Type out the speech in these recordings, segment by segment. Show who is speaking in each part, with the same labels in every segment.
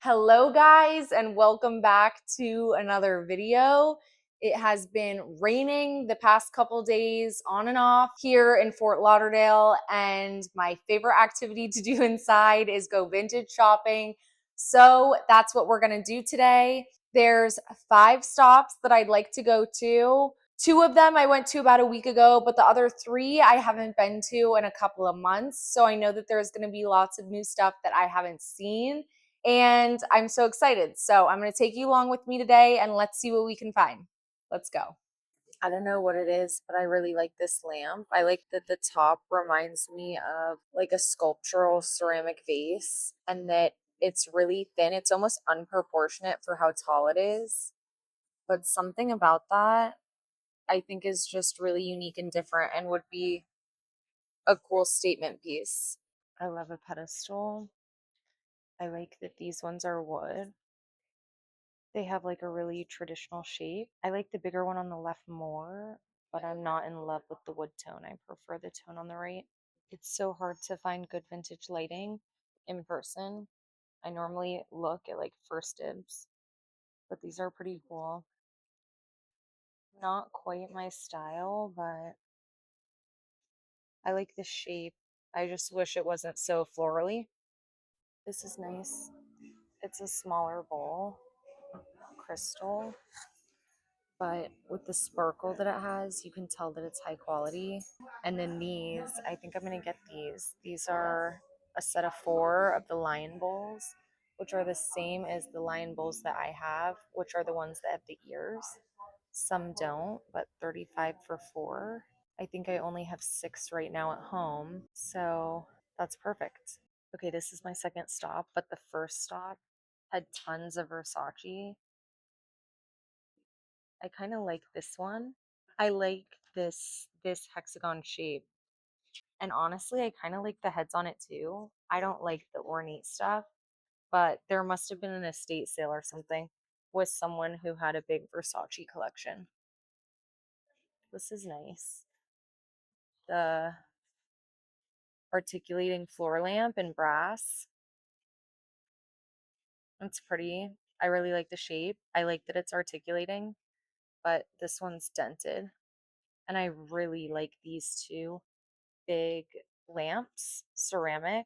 Speaker 1: Hello guys and welcome back to another video. It has been raining the past couple days on and off here in Fort Lauderdale, and my favorite activity to do inside is go vintage shopping. So that's what we're gonna do today. There's 5 stops that I'd like to go to. 2 of them I went to about a week ago, but the other 3 I haven't been to in a couple of months. So I know that there's gonna be lots of new stuff that I haven't seen and I'm so excited. So I'm going to take you along with me today and let's see what we can find. Let's go. I don't know what it is, but I really like this lamp. I like that the top reminds me of like a sculptural ceramic vase and that it's really thin. It's almost unproportionate for how tall it is. But something about that I think is just really unique and different and would be a cool statement piece. I love a pedestal. I like that these ones are wood. They have like a really traditional shape. I like the bigger one on the left more, but I'm not in love with the wood tone. I prefer the tone on the right. It's so hard to find good vintage lighting in person. I normally look at like First Dibs, but these are pretty cool. Not quite my style, but I like the shape. I just wish it wasn't so florally. This is nice. It's a smaller bowl, crystal. But with the sparkle that it has, you can tell that it's high quality. And then these, I think I'm gonna get these. These are a set of 4 of the lion bowls, which are the same as the lion bowls that I have, which are the ones that have the ears. Some don't, but 35 for 4. I think I only have 6 right now at home, so that's perfect. Okay, this is my second stop, but the first stop had tons of Versace. I kind of like this one. I like this hexagon shape. And honestly, I kind of like the heads on it too. I don't like the ornate stuff, but there must have been an estate sale or something with someone who had a big Versace collection. This is nice. The articulating floor lamp in brass. It's pretty. I really like the shape. I like that it's articulating, but this one's dented. And I really like these two big lamps, ceramic.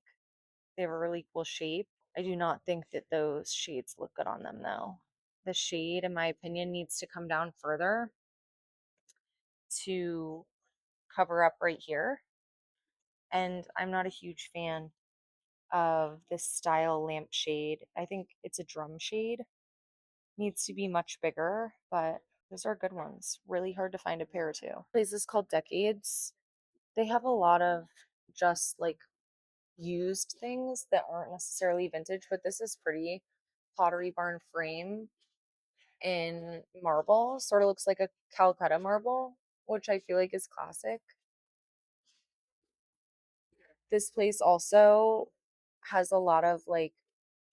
Speaker 1: They have a really cool shape. I do not think that those shades look good on them though. The shade, in my opinion, needs to come down further to cover up right here. And I'm not a huge fan of this style lampshade. I think it's a drum shade. Needs to be much bigger, but those are good ones. Really hard to find a pair too. Place is called Decades. They have a lot of just like used things that aren't necessarily vintage, but this is pretty. Pottery Barn frame in marble. Sort of looks like a Calcutta marble, which I feel like is classic. This place also has a lot of like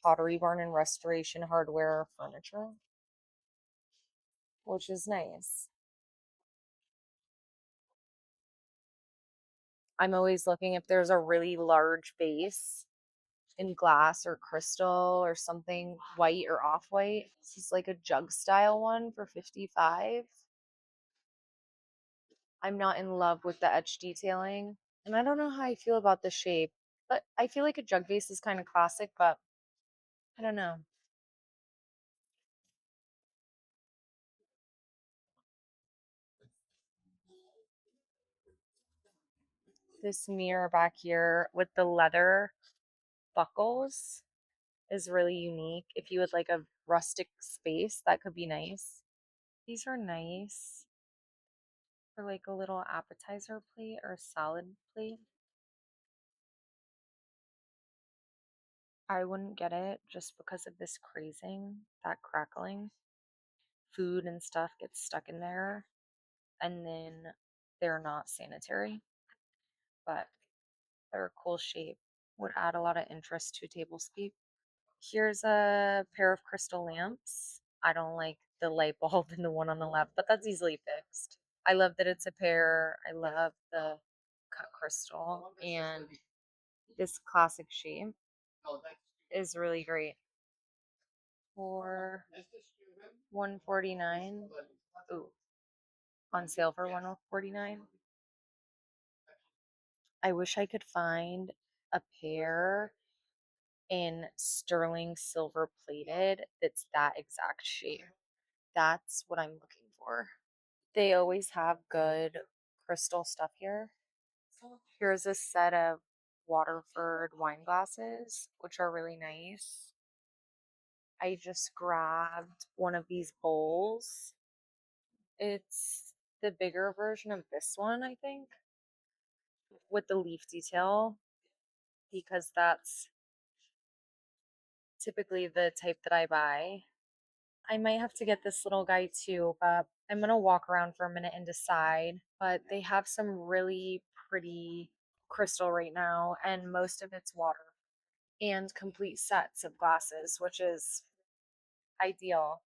Speaker 1: Pottery Barn and restoration hardware furniture, which is nice. I'm always looking if there's a really large vase in glass or crystal or something white or off-white. This is like a jug style one for 55. I'm not in love with the etch detailing. And I don't know how I feel about the shape, but I feel like a jug vase is kind of classic, but I don't know. This mirror back here with the leather buckles is really unique. If you would like a rustic space, that could be nice. These are nice for like a little appetizer plate or salad plate. I wouldn't get it just because of this crazing, that crackling. Food and stuff gets stuck in there, and then they're not sanitary, but they're a cool shape. Would add a lot of interest to a tablescape. Here's a pair of crystal lamps. I don't like the light bulb in the one on the left, but that's easily fixed. I love that it's a pair. I love the cut crystal, and this classic shape is really great. for 149. Ooh, on sale for 149. I wish I could find a pair in sterling silver plated that's that exact shape. That's what I'm looking for. They always have good crystal stuff here. Here's a set of Waterford wine glasses, which are really nice. I just grabbed one of these bowls. It's the bigger version of this one, I think, with the leaf detail, because that's typically the type that I buy. I might have to get this little guy too, but I'm gonna walk around for a minute and decide. But they have some really pretty crystal right now, and most of it's water and complete sets of glasses, which is ideal.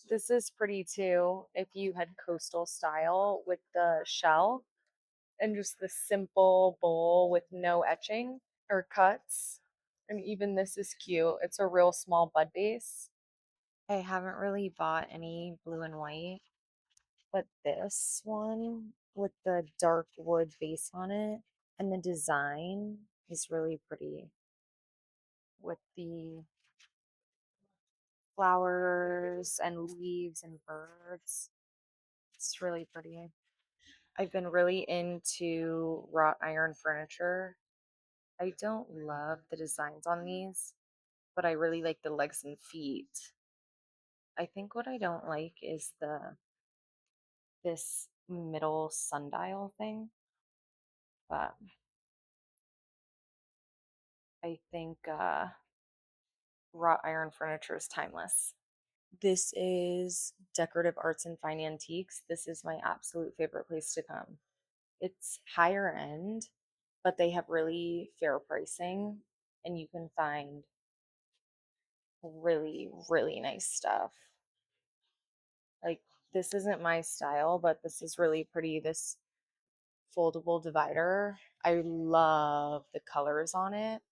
Speaker 1: This is pretty too if you had coastal style with the shell and just the simple bowl with no etching or cuts. And even this is cute. It's a real small bud vase. I haven't really bought any blue and white, but this one with the dark wood base on it and the design is really pretty with the flowers and leaves and birds. It's really pretty. I've been really into wrought iron furniture. I don't love the designs on these, but I really like the legs and feet. I think what I don't like is this middle sundial thing, but I think wrought iron furniture is timeless. This is Decorative Arts and Fine Antiques. This is my absolute favorite place to come. It's higher end, but they have really fair pricing, and you can find really, really nice stuff. Like, this isn't my style, but this is really pretty. This foldable divider, I love the colors on it.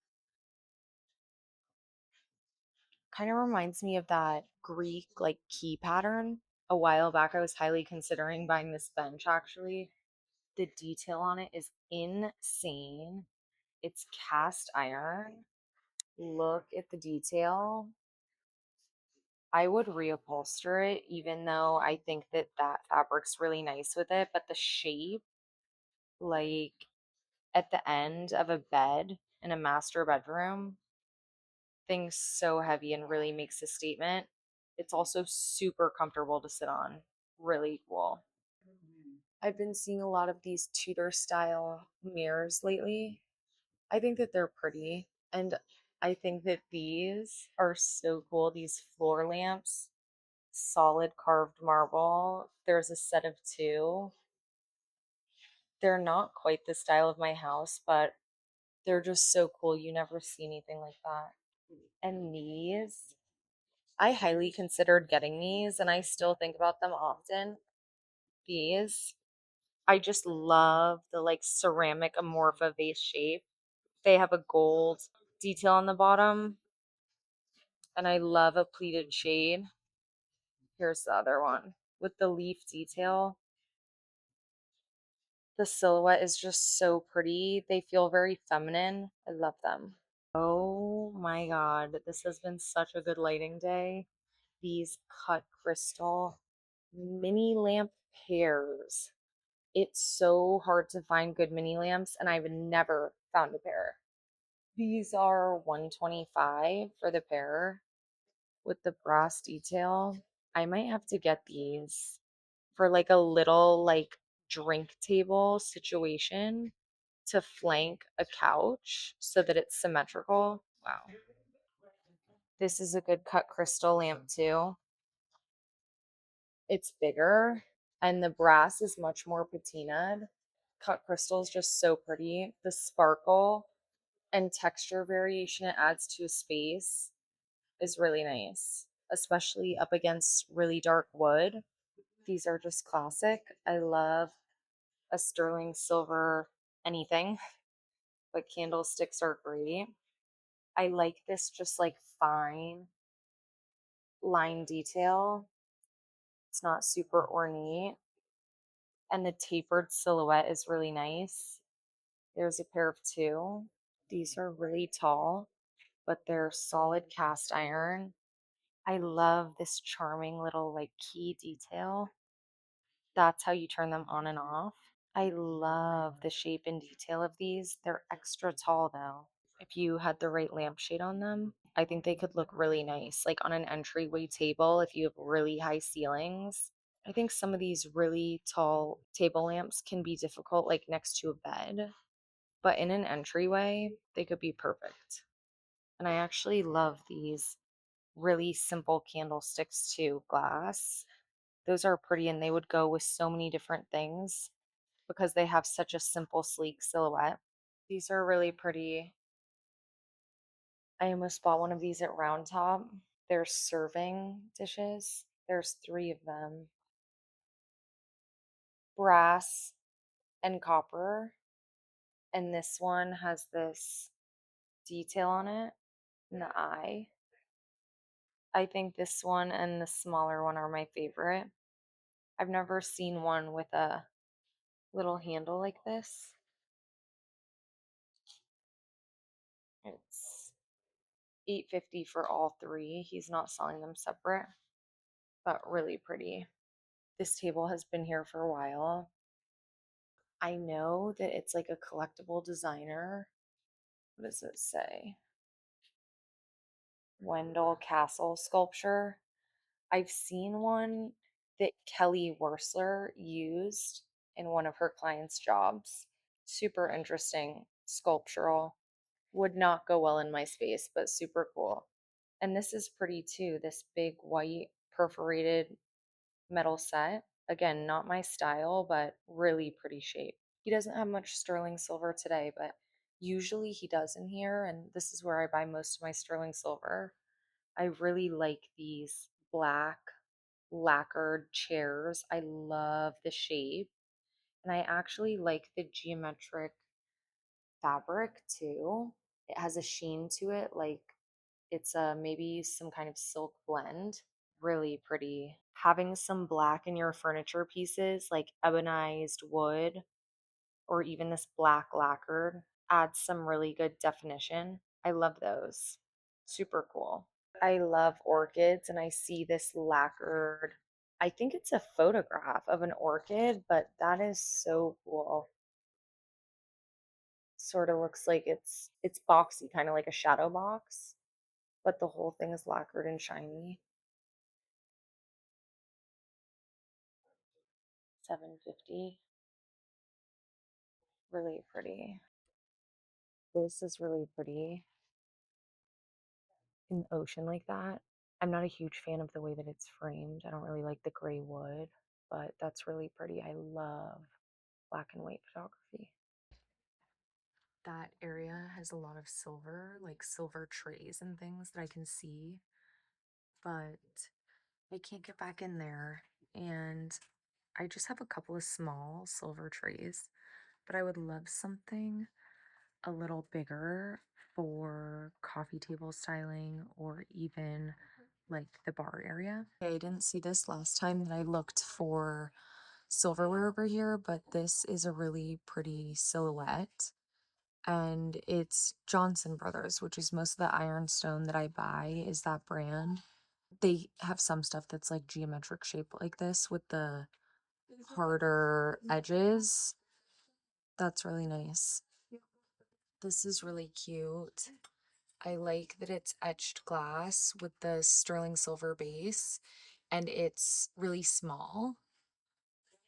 Speaker 1: Kind of reminds me of that Greek like key pattern. A while back, I was highly considering buying this bench actually. The detail on it is insane. It's cast iron. Look at the detail. I would reupholster it, even though I think that that fabric's really nice with it. But the shape, like at the end of a bed in a master bedroom, thing's so heavy and really makes a statement. It's also super comfortable to sit on. Really cool. I've been seeing a lot of these Tudor style mirrors lately. I think that they're pretty. And I think that these are so cool. These floor lamps, solid carved marble. There's a set of two. They're not quite the style of my house, but they're just so cool. You never see anything like that. And these, I highly considered getting these, and I still think about them often. These, I just love the like ceramic amorpha vase shape. They have a gold detail on the bottom, and I love a pleated shade. Here's the other one with the leaf detail. The silhouette is just so pretty. They feel very feminine. I love them. Oh my god, this has been such a good lighting day. These cut crystal mini lamp pairs. It's so hard to find good mini lamps, and I've never found a pair. These are 125 for the pair with the brass detail. I might have to get these for like a little like drink table situation to flank a couch so that it's symmetrical. Wow. This is a good cut crystal lamp too. It's bigger and the brass is much more patinaed. Cut crystal is just so pretty. The sparkle and texture variation it adds to a space is really nice, especially up against really dark wood. These are just classic. I love a sterling silver anything, but candlesticks are great. I like this just like fine line detail. It's not super ornate. And the tapered silhouette is really nice. There's a pair of two. These are really tall, but they're solid cast iron. I love this charming little like key detail. That's how you turn them on and off. I love the shape and detail of these. They're extra tall though. If you had the right lampshade on them, I think they could look really nice, like on an entryway table if you have really high ceilings. I think some of these really tall table lamps can be difficult, like next to a bed, but in an entryway, they could be perfect. And I actually love these really simple candlesticks too, glass. Those are pretty and they would go with so many different things because they have such a simple, sleek silhouette. These are really pretty. I almost bought one of these at Round Top. They're serving dishes. There's three of them. Brass and copper. And this one has this detail on it in the eye. I think this one and the smaller one are my favorite. I've never seen one with a little handle like this. It's $8.50 for all three. He's not selling them separate, but really pretty. This table has been here for a while. I know that it's like a collectible designer. What does it say? Wendell Castle sculpture. I've seen one that Kelly Worsler used in one of her clients' jobs. Super interesting, sculptural. Would not go well in my space, but super cool. And this is pretty too, this big white perforated metal set. Again, not my style, but really pretty shape. He doesn't have much sterling silver today, but usually he does in here, and this is where I buy most of my sterling silver. I really like these black lacquered chairs. I love the shape, and I actually like the geometric fabric too. It has a sheen to it, like it's maybe some kind of silk blend. Really pretty. Having some black in your furniture pieces, like ebonized wood or even this black lacquered, adds some really good definition. I love those. Super cool. I love orchids and I see this lacquered. I think it's a photograph of an orchid, but that is so cool. Sort of looks like it's boxy, kind of like a shadow box, but the whole thing is lacquered and shiny. 750. Really pretty. This is really pretty. In the ocean like that. I'm not a huge fan of the way that it's framed. I don't really like the gray wood, but that's really pretty. I love black and white photography. That area has a lot of silver, like silver trays and things that I can see, but I can't get back in there. And I just have a couple of small silver trays, but I would love something a little bigger for coffee table styling or even like the bar area. Okay, I didn't see this last time that I looked for silverware over here, but this is a really pretty silhouette. And it's Johnson Brothers, which is most of the ironstone that I buy is that brand. They have some stuff that's like geometric shape like this with the harder edges. That's really nice. This is really cute. I like that it's etched glass with the sterling silver base and it's really small,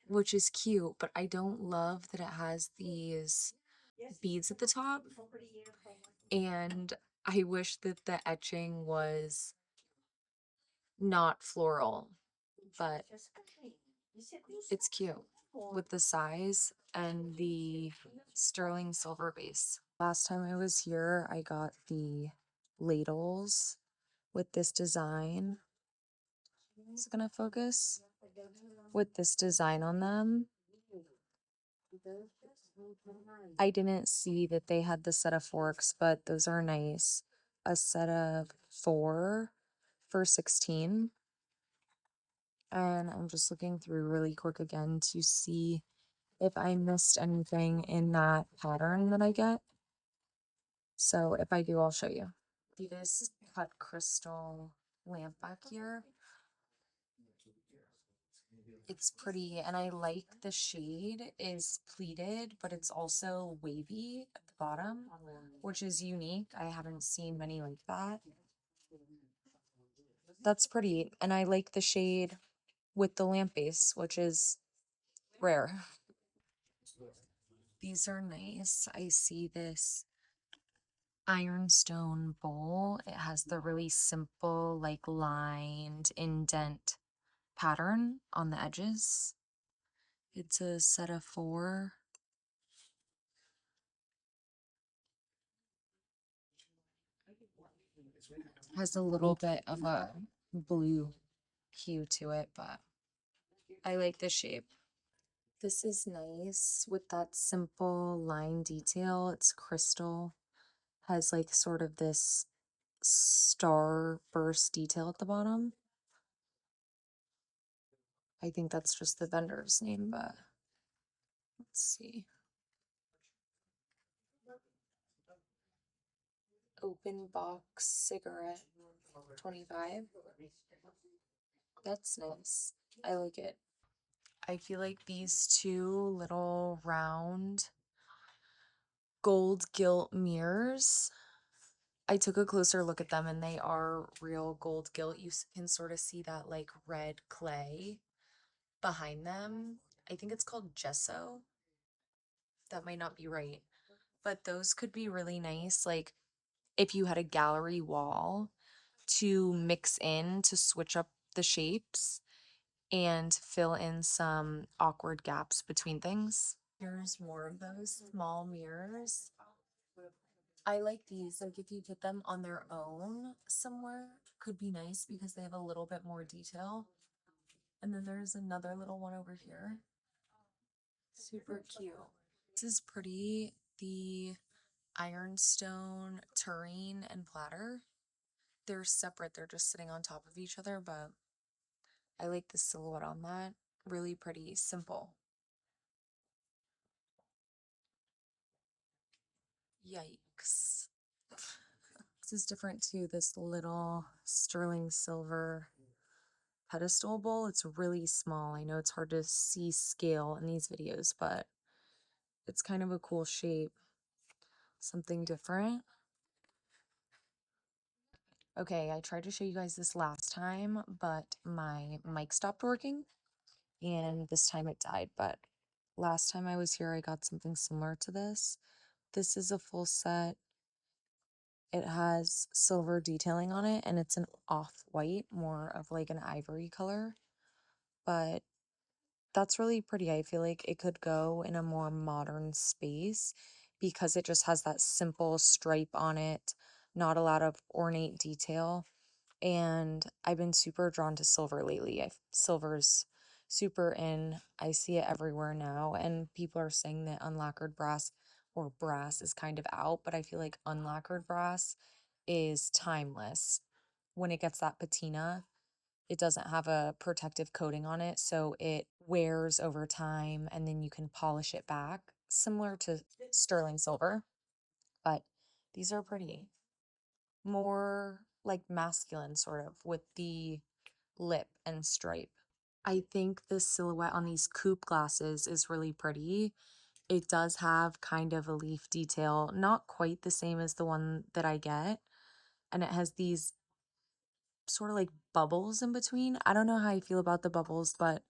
Speaker 1: which is cute, but I don't love that it has these beads at the top. And I wish that the etching was not floral, but it's cute with the size and the sterling silver base. Last time I was here, I got the ladles with this design. Is it gonna focus? With this design on them. I didn't see that they had the set of forks, but those are nice. A set of four
Speaker 2: for 16. And I'm just looking through really quick again to see if I missed anything in that pattern that I get. So if I do, I'll show you. See this cut crystal lamp back here? It's pretty, and I like the shade is pleated, but it's also wavy at the bottom, which is unique. I haven't seen many like that. That's pretty, and I like the shade with the lamp base, which is rare. These are nice. I see this ironstone bowl. It has the really simple, like lined indent pattern on the edges. It's a set of 4. Has a little bit of a blue hue to it, but I like the shape. This is nice with that simple line detail. It's crystal. Has like sort of this star burst detail at the bottom. I think that's just the vendor's name, but let's see. Open box cigarette 25. That's nice. I like it. I feel like these 2 little round gold gilt mirrors, I took a closer look at them and they are real gold gilt. You can sort of see that like red clay behind them. I think it's called gesso. That might not be right. But those could be really nice. Like if you had a gallery wall to mix in to switch up the shapes and fill in some awkward gaps between things. Here's more of those small mirrors. I like these. Like if you put them on their own somewhere, could be nice because they have a little bit more detail. And then there's another little one over here. Super cute. This is pretty. The ironstone tureen and platter. They're separate. They're just sitting on top of each other, but I like the silhouette on that. Really pretty, simple. Yikes. This is different too. This little sterling silver pedestal bowl. It's really small. I know it's hard to see scale in these videos, but it's kind of a cool shape. Something different. Okay, I tried to show you guys this last time, but my mic stopped working and this time it died. But last time I was here, I got something similar to this. This is a full set. It has silver detailing on it and it's an off-white, more of like an ivory color. But that's really pretty. I feel like it could go in a more modern space because it just has that simple stripe on it, not a lot of ornate detail. And I've been super drawn to silver lately. Silver's super in. I see it everywhere now, and people are saying that unlacquered brass or brass is kind of out, but I feel like unlacquered brass is timeless. When it gets that patina, it doesn't have a protective coating on it, so it wears over time and then you can polish it back, similar to sterling silver. But these are pretty. More like masculine, sort of, with the lip and stripe. I think the silhouette on these coupe glasses is really pretty. It does have kind of a leaf detail, not quite the same as the one that I get. And it has these sort of like bubbles in between. I don't know how you feel about the bubbles, but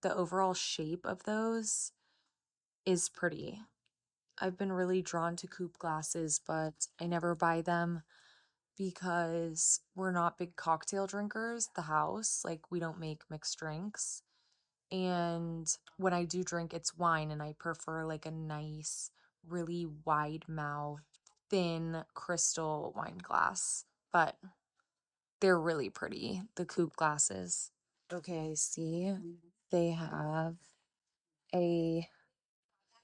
Speaker 2: the overall shape of those is pretty. I've been really drawn to coupe glasses, but I never buy them because we're not big cocktail drinkers at the house. Like, we don't make mixed drinks. And when I do drink, it's wine, and I prefer like a nice, really wide mouth, thin crystal wine glass. But they're really pretty, the coupe glasses. Okay, I see they have a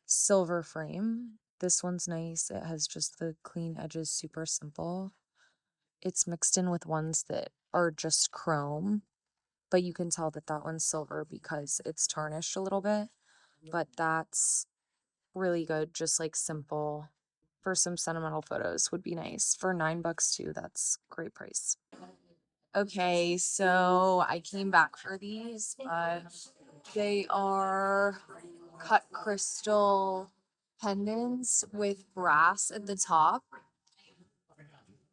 Speaker 2: silver frame. This one's nice. It has just the clean edges, super simple. It's mixed in with ones that are just chrome, but you can tell that that one's silver because it's tarnished a little bit. But that's really good, just like simple for some sentimental photos would be nice. For $9 too, that's great price. Okay, so I came back for these, but they are cut crystal pendants with brass at the top.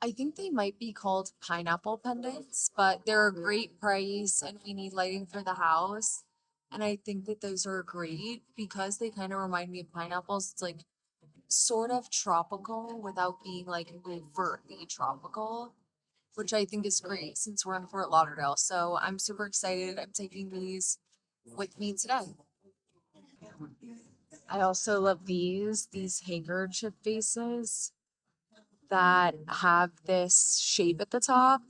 Speaker 2: I think they might be called pineapple pendants, but they're a great price and we need lighting for the house. And I think that those are great because they kind of remind me of pineapples. It's like sort of tropical without being like overtly tropical, which I think is great since we're in Fort Lauderdale. So I'm super excited. I'm taking these with me today. I also love these handkerchief vases that have this shape at the top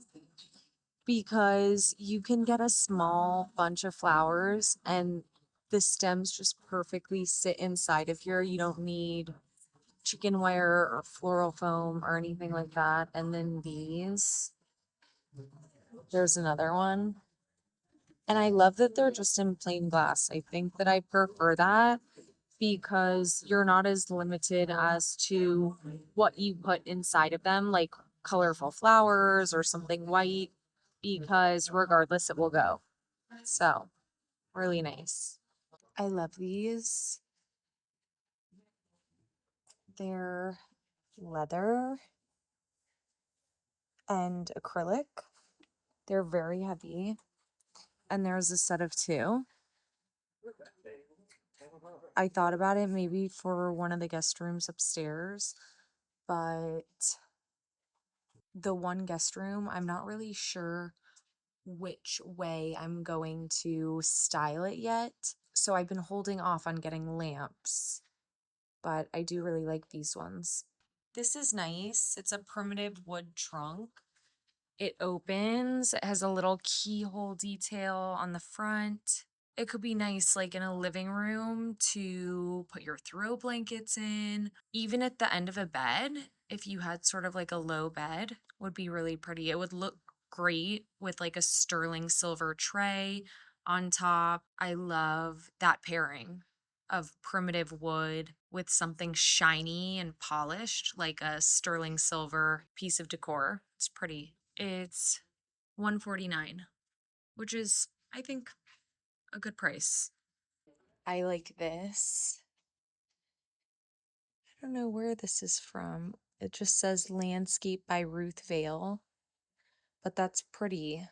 Speaker 2: because you can get a small bunch of flowers and the stems just perfectly sit inside of here. You don't need chicken wire or floral foam or anything like that. And then there's another one. And I love that they're just in plain glass. I think that I prefer that because you're not as limited as to what you put inside of them, like colorful flowers or something white, because regardless, it will go. So, really nice. I love these. They're leather and acrylic. They're very heavy. And there's a set of two. I thought about it maybe for one of the guest rooms upstairs, but the one guest room, I'm not really sure which way I'm going to style it yet. So I've been holding off on getting lamps, but I do really like these ones. This is nice. It's a primitive wood trunk. It opens, it has a little keyhole detail on the front. It could be nice, like in a living room, to put your throw blankets in. Even at the end of a bed, if you had sort of like a low bed, would be really pretty. It would look great with like a sterling silver tray on top. I love that pairing of primitive wood with something shiny and polished, like a sterling silver piece of decor. It's pretty. It's 149, which is, I think, a good price. I like this. I don't know where this is from. It just says Landscape by Ruth Vale, but that's pretty.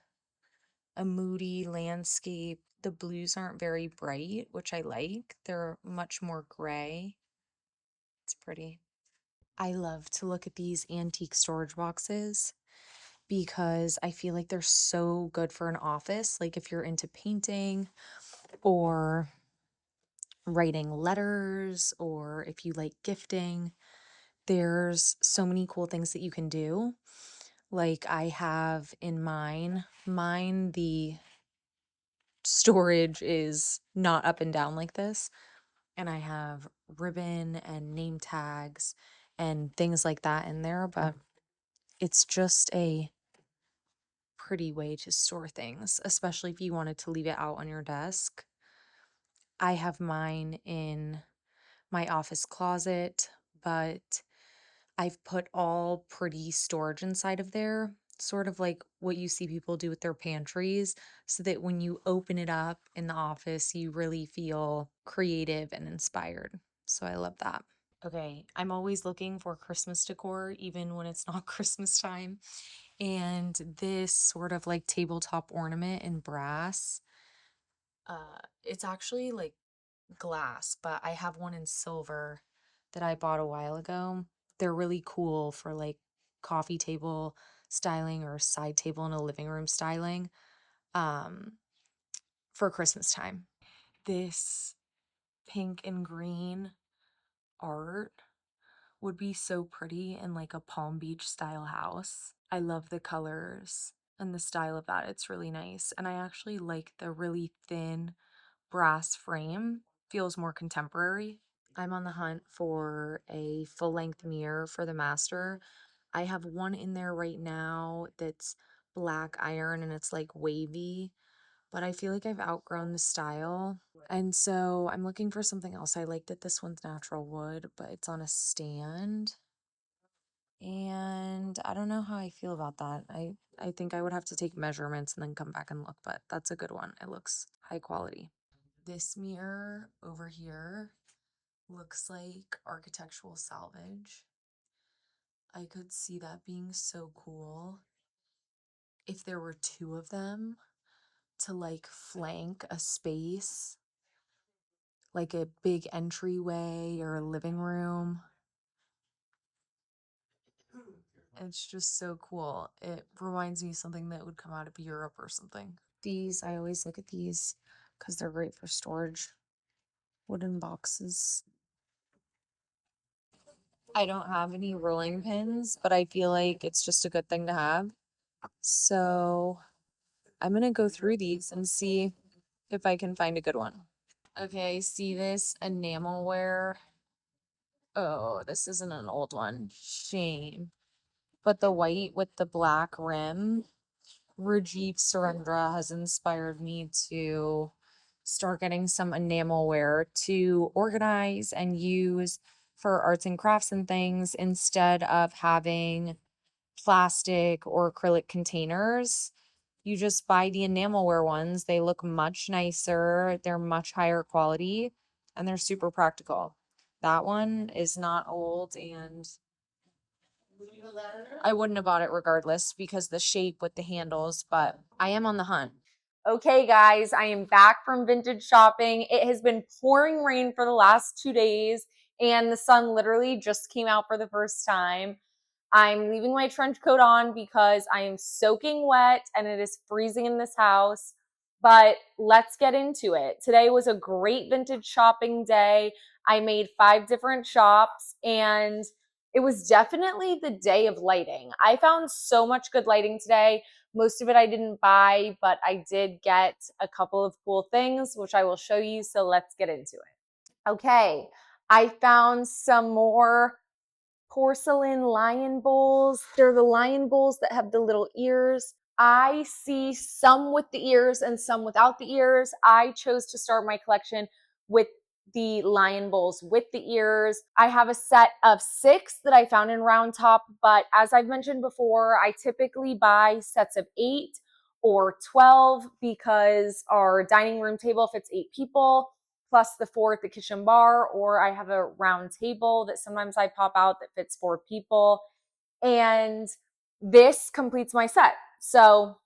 Speaker 2: A moody landscape. The blues aren't very bright, which I like. They're much more gray. It's pretty. I love to look at these antique storage boxes because I feel like they're so good for an office. Like if you're into painting or writing letters, or if you like gifting, there's so many cool things that you can do. Like I have in mine, the storage is not up and down like this. And I have ribbon and name tags and things like that in there, but it's just a pretty way to store things, especially if you wanted to leave it out on your desk. I have mine in my office closet, but I've put all pretty storage inside of there, sort of like what you see people do with their pantries, so that when you open it up in the office, you really feel creative and inspired. So I love that. Okay, I'm always looking for Christmas decor, even when it's not Christmas time. And this sort of like tabletop ornament in brass, it's actually like glass, but I have one in silver that I bought a while ago. They're really cool for like coffee table styling or side table in a living room styling um for Christmas time. This pink and green art would be so pretty in like a Palm Beach style house. I love the colors and the style of that. It's really nice. And I actually like the really thin brass frame. Feels more contemporary. I'm on the hunt for a full length mirror for the master. I have one in there right now that's black iron and it's like wavy, but I feel like I've outgrown the style. And so I'm looking for something else. I like that this one's natural wood, but it's on a stand. And I don't know how I feel about that. I think I would have to take measurements and then come back and look, but that's a good one. It looks high quality. This mirror over here looks like architectural salvage. I could see that being so cool if there were two of them to like flank a space, like a big entryway or a living room. It's just so cool. It reminds me of something that would come out of Europe or something. These, I always look at these because they're great for storage. Wooden boxes. I don't have any rolling pins, but I feel like it's just a good thing to have. So I'm gonna go through these and see if I can find a good one. Okay, see this enamelware. Oh, this isn't an old one. Shame. But the white with the black rim, Rajiv Surendra has inspired me to start getting some enamelware to organize and use for arts and crafts and things instead of having plastic or acrylic containers. You just buy the enamelware ones. They look much nicer, they're much higher quality, and they're super practical. That one is not old, and I wouldn't have bought it regardless because the shape with the handles, but I am on the hunt.
Speaker 1: Okay, guys, I am back from vintage shopping. It has been pouring rain for the last 2 days, and the sun literally just came out for the first time. I'm leaving my trench coat on because I am soaking wet and it is freezing in this house. But let's get into it. Today was a great vintage shopping day. I made 5 different shops, and it was definitely the day of lighting. I found so much good lighting today. Most of it I didn't buy, but I did get a couple of cool things, which I will show you. So let's get into it. Okay, I found some more porcelain lion bowls. They're the lion bowls that have the little ears. I see some with the ears and some without the ears. I chose to start my collection with the lion bowls with the ears. I have a set of 6 that I found in Round Top, but as I've mentioned before, I typically buy sets of 8 or 12 because our dining room table fits 8 people plus the 4 at the kitchen bar, or I have a round table that sometimes I pop out that fits 4 people. And this completes my set. So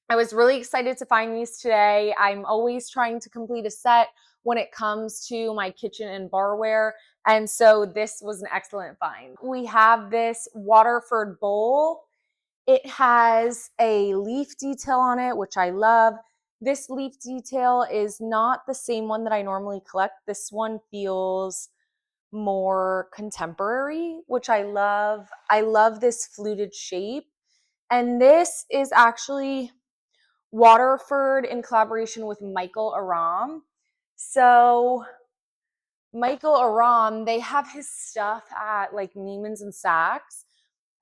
Speaker 1: I was really excited to find these today. I'm always trying to complete a set when it comes to my kitchen and barware. And so this was an excellent find. We have this Waterford bowl. It has a leaf detail on it, which I love. This leaf detail is not the same one that I normally collect. This one feels more contemporary, which I love. I love this fluted shape. And this is actually Waterford in collaboration with Michael Aram. So Michael Aram, they have his stuff at like Neiman's and Saks.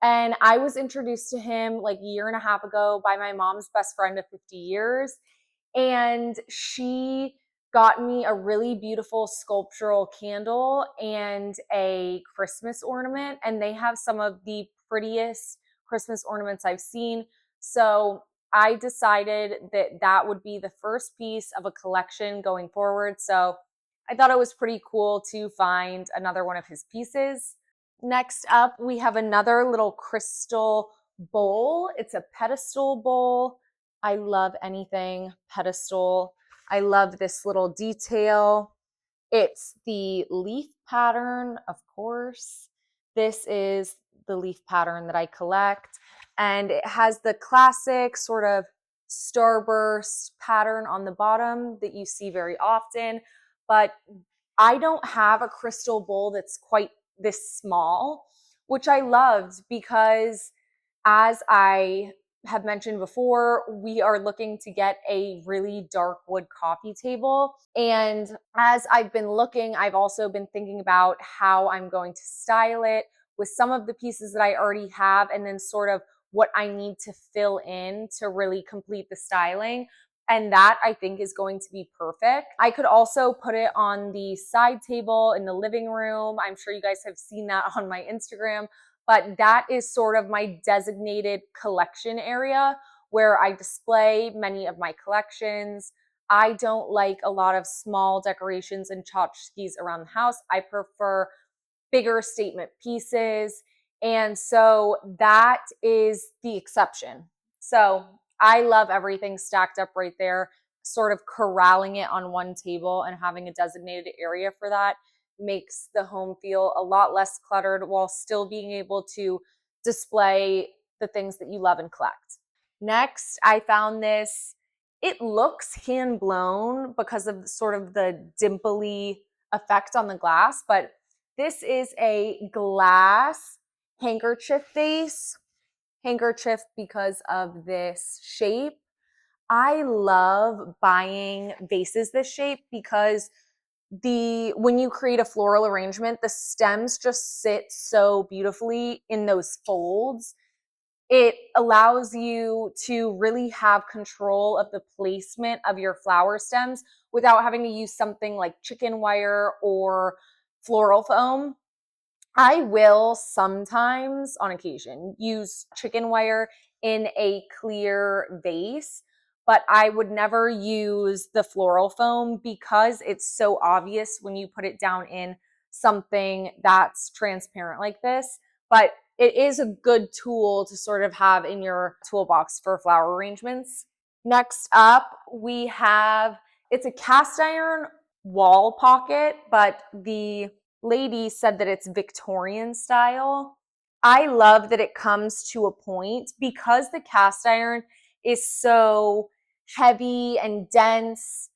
Speaker 1: And I was introduced to him like a year and a half ago by my mom's best friend of 50 years. And she got me a really beautiful sculptural candle and a Christmas ornament. And they have some of the prettiest Christmas ornaments I've seen. So I decided that that would be the first piece of a collection going forward. So I thought it was pretty cool to find another one of his pieces. Next up, we have another little crystal bowl. It's a pedestal bowl. I love anything pedestal. I love this little detail. It's the leaf pattern, of course. This is the leaf pattern that I collect. And it has the classic sort of starburst pattern on the bottom that you see very often. But I don't have a crystal bowl that's quite this small, which I loved because as I have mentioned before, we are looking to get a really dark wood coffee table. And as I've been looking, I've also been thinking about how I'm going to style it with some of the pieces that I already have and then sort of what I need to fill in to really complete the styling. And that I think is going to be perfect. I could also put it on the side table in the living room. I'm sure you guys have seen that on my Instagram, but that is sort of my designated collection area where I display many of my collections. I don't like a lot of small decorations and tchotchkes around the house. I prefer bigger statement pieces. And so that is the exception. So I love everything stacked up right there, sort of corralling it on one table and having a designated area for that makes the home feel a lot less cluttered while still being able to display the things that you love and collect. Next, I found this. It looks hand blown because of sort of the dimply effect on the glass, but this is a glass handkerchief vase. Handkerchief because of this shape. I love buying vases this shape because when you create a floral arrangement, the stems just sit so beautifully in those folds. It allows you to really have control of the placement of your flower stems without having to use something like chicken wire or floral foam. I will sometimes, on occasion, use chicken wire in a clear vase, but I would never use the floral foam because it's so obvious when you put it down in something that's transparent like this. But it is a good tool to sort of have in your toolbox for flower arrangements. Next up, we have, it's a cast iron wall pocket, but the lady said that it's Victorian style. I love that it comes to a point because the cast iron is so heavy and dense,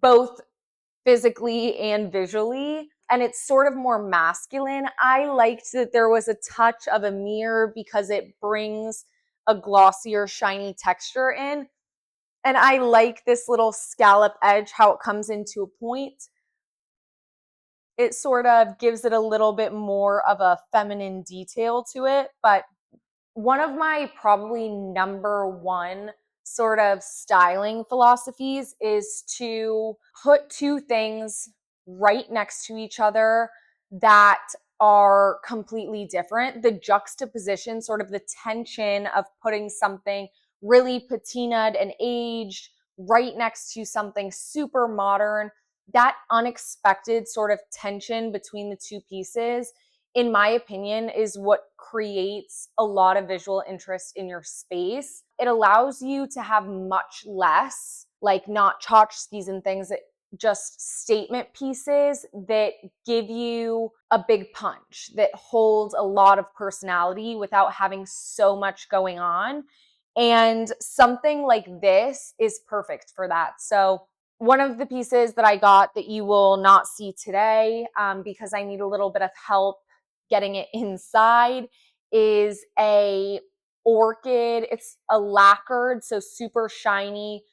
Speaker 1: both physically and visually, and it's sort of more masculine. I liked that there was a touch of a mirror because it brings a glossier, shiny texture in. And I like this little scallop edge, how it comes into a point. It sort of gives it a little bit more of a feminine detail to it. But one of my probably number one sort of styling philosophies is to put two things right next to each other that are completely different. The juxtaposition, sort of the tension of putting something really patinaed and aged right next to something super modern, that unexpected sort of tension between the two pieces, in my opinion, is what creates a lot of visual interest in your space. It allows you to have much less, like not tchotchkes and things, that just statement pieces that give you a big punch, that holds a lot of personality without having so much going on. And something like this is perfect for that. So one of the pieces that I got that you will not see today, because I need a little bit of help getting it inside, is a orchid. It's a lacquered, so super shiny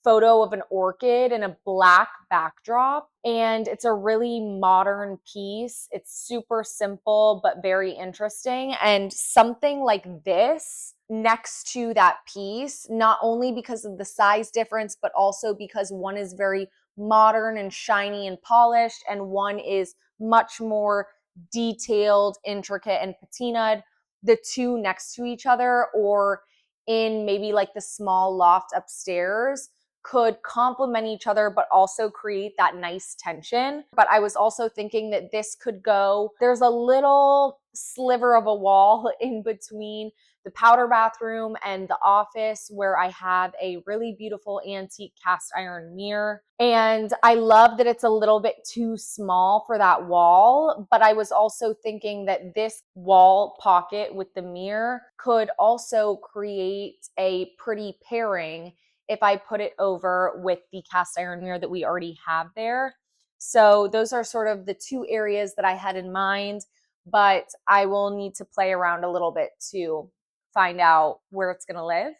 Speaker 1: photo of an orchid in a black backdrop. And it's a really modern piece. It's super simple, but very interesting. And something like this next to that piece, not only because of the size difference, but also because one is very modern and shiny and polished, and one is much more detailed, intricate, and patinaed. The two next to each other, or in maybe like the small loft upstairs, could complement each other, but also create that nice tension. But I was also thinking that this could go, there's a little sliver of a wall in between the powder bathroom and the office where I have a really beautiful antique cast iron mirror. And I love that it's a little bit too small for that wall, but I was also thinking that this wall pocket with the mirror could also create a pretty pairing if I put it over with the cast iron mirror that we already have there. So those are sort of the two areas that I had in mind, but I will need to play around a little bit to find out where it's going to live.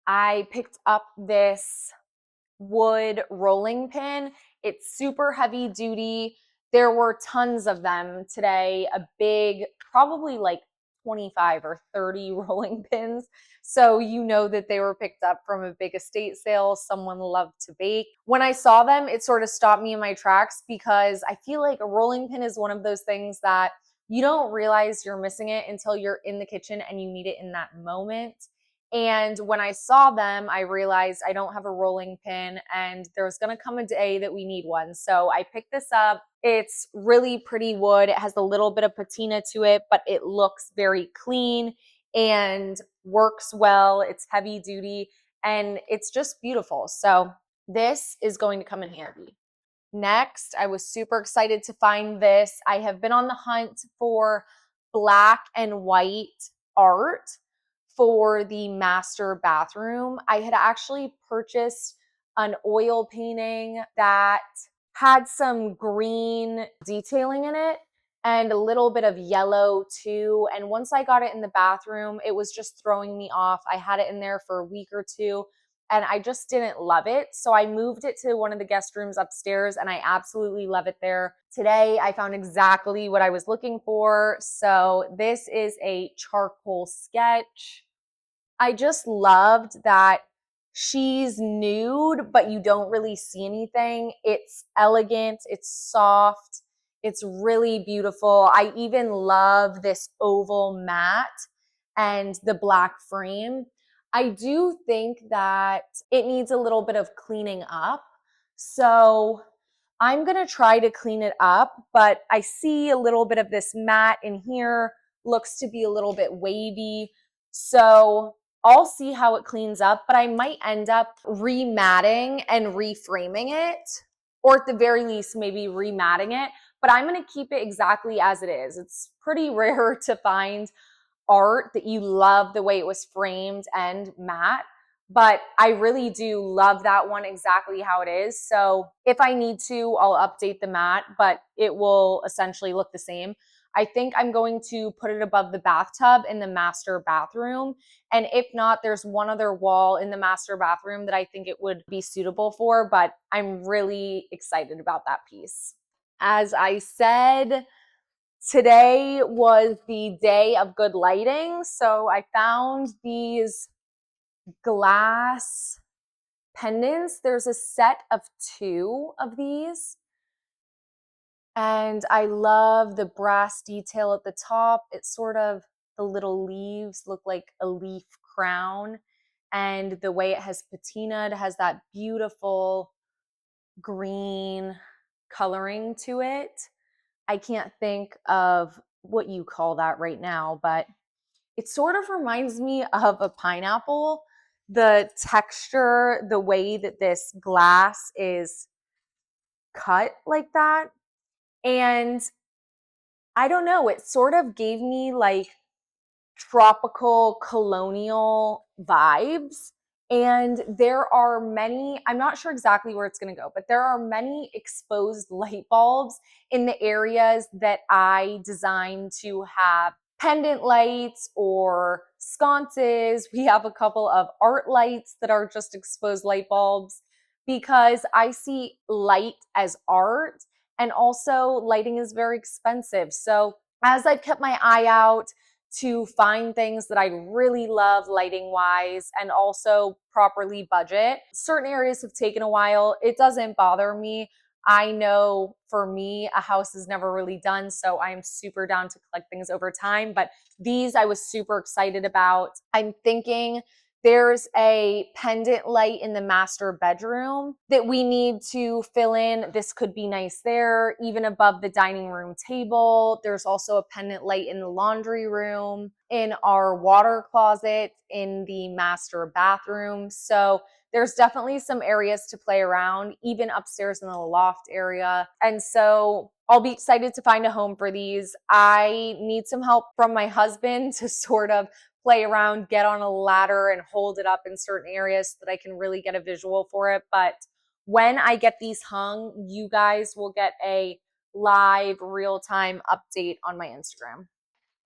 Speaker 1: I picked up this wood rolling pin. It's super heavy duty. There were tons of them today, a big, probably like 25 or 30 rolling pins. So you know that they were picked up from a big estate sale. Someone loved to bake. When I saw them, it sort of stopped me in my tracks because I feel like a rolling pin is one of those things that you don't realize you're missing it until you're in the kitchen and you need it in that moment. And when I saw them, I realized I don't have a rolling pin and there's going to come a day that we need one. So I picked this up. It's really pretty wood. It has a little bit of patina to it, but it looks very clean and works well. It's heavy duty and it's just beautiful. So this is going to come in handy. Next, I was super excited to find this. I have been on the hunt for black and white art for the master bathroom. I had actually purchased an oil painting that had some green detailing in it and a little bit of yellow too. And once I got it in the bathroom, it was just throwing me off. I had it in there for a week or two and I just didn't love it. So I moved it to one of the guest rooms upstairs and I absolutely love it there. Today, I found exactly what I was looking for. So this is a charcoal sketch. I just loved that she's nude, but you don't really see anything. It's elegant, it's soft, it's really beautiful. I even love this oval mat and the black frame. I do think that it needs a little bit of cleaning up. So I'm gonna try to clean it up, but I see a little bit of this mat in here, looks to be a little bit wavy. So I'll see how it cleans up, but I might end up rematting and reframing it, or at the very least, maybe rematting it. But I'm going to keep it exactly as it is. It's pretty rare to find art that you love the way it was framed and matte, but I really do love that one exactly how it is. So if I need to, I'll update the mat, but it will essentially look the same. I think I'm going to put it above the bathtub in the master bathroom. And if not, there's one other wall in the master bathroom that I think it would be suitable for, but I'm really excited about that piece. As I said, today was the day of good lighting. So I found these glass pendants. There's a set of 2 of these. And I love the brass detail at the top. It's sort of, the little leaves look like a leaf crown. And the way it has patinaed has that beautiful green coloring to it. I can't think of what you call that right now, but it sort of reminds me of a pineapple. The texture, the way that this glass is cut like that. And I don't know, it sort of gave me like tropical colonial vibes. And there are many, I'm not sure exactly where it's going to go, but there are many exposed light bulbs in the areas that I designed to have pendant lights or sconces. We have a couple of art lights that are just exposed light bulbs because I see light as art and also lighting is very expensive. So as I've kept my eye out to find things that I really love lighting wise and also properly budget. Certain areas have taken a while. It doesn't bother me. I know for me, a house is never really done, so I'm super down to collect things over time. But these I was super excited about. I'm thinking there's a pendant light in the master bedroom that we need to fill in. This could be nice there, even above the dining room table. There's also a pendant light in the laundry room, in our water closet, in the master bathroom. So there's definitely some areas to play around, even upstairs in the loft area. And so I'll be excited to find a home for these. I need some help from my husband to sort of play around, get on a ladder and hold it up in certain areas so that I can really get a visual for it. But when I get these hung, you guys will get a live real-time update on my Instagram.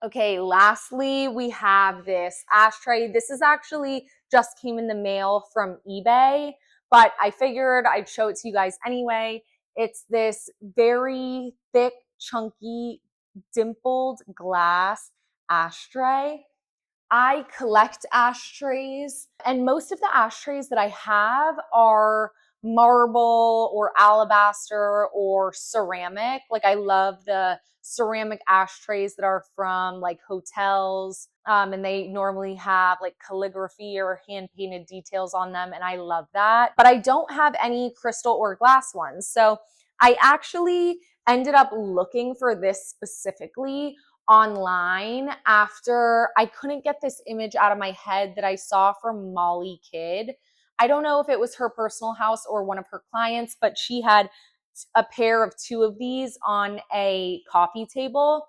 Speaker 1: Okay, lastly, we have this ashtray. This is actually just came in the mail from eBay, but I figured I'd show it to you guys anyway. It's this very thick, chunky, dimpled glass ashtray. I collect ashtrays, and most of the ashtrays that I have are marble or alabaster or ceramic. Like, I love the ceramic ashtrays that are from like hotels, and they normally have like calligraphy or hand painted details on them, and I love that. But I don't have any crystal or glass ones. So I actually ended up looking for this specifically online after I couldn't get this image out of my head that I saw from Molly Kidd. I don't know if it was her personal house or one of her clients, but she had a pair of two of these on a coffee table.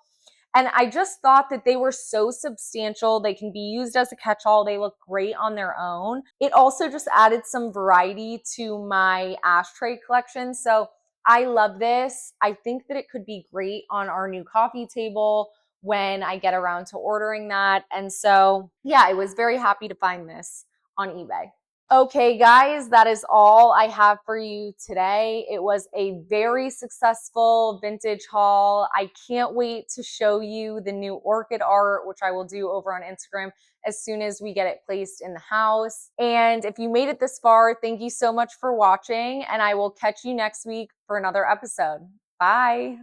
Speaker 1: And I just thought that they were so substantial. They can be used as a catch-all. They look great on their own. It also just added some variety to my ashtray collection. So I love this. I think that it could be great on our new coffee table when I get around to ordering that. And so, yeah, I was very happy to find this on eBay. Okay, guys, that is all I have for you today. It was a very successful vintage haul. I can't wait to show you the new orchid art, which I will do over on Instagram as soon as we get it placed in the house. And if you made it this far, thank you so much for watching, and I will catch you next week for another episode. Bye.